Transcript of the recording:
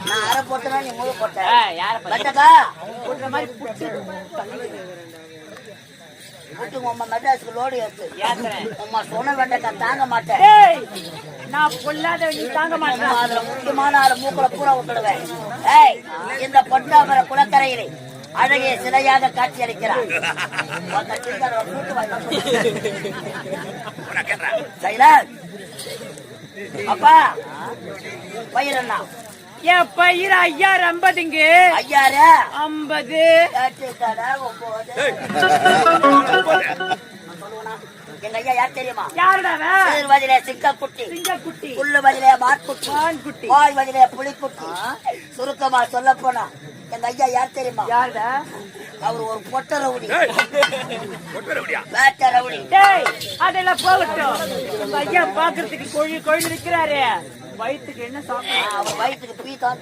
நான் அரை போட்டனா நீ முழு போட்ட. யார பட்டக்கா போடுற மாதிரி புடிச்சு புட்டு உம்மா மெட்ராஸ்க்கு லோடு ஏத்து. ஏத்துறேன். உம்மா சொன்ன வெண்டக்கா தாங்க மாட்டேன். டேய் நான் பொல்லாத நீ தாங்க மாட்டேன். அதுல முக்கியமான ஆளு மூக்குல பூரா விட்டுடுவேன். ஏய் இந்த பொட்டாமர குளக்கரையிலே அழகிய சிலையாக காட்சி அளிக்கிறார். அப்பா பயிர் என்ன? என் பயிர் 5050ங்க. 5000 எங்க ஐயா யார் தெரியுமா? யாருடா? பதிலே சிங்கக்குட்டி, சிங்கக்குட்டி, புல்லு பதிலே மான்குட்டி, மான்குட்டி, வாய் பதிலே புலிக்குட்டி. சுருக்கமா சொல்ல போனா எங்க ஐயா யார் தெரியுமா? யாருடா? அவர் ஒரு பொட்ட ரவுடி. வேட்ட ரவுடி. டேய் அதெல்லாம் போகட்டும். உங்க ஐயா பாக்குறதுக்கு கோழி கோழி இருக்கிறாரு. வயிற்றுக்கு என்ன சாப்பிடுறாரு? அவர் வயிற்றுக்கு பீ தான்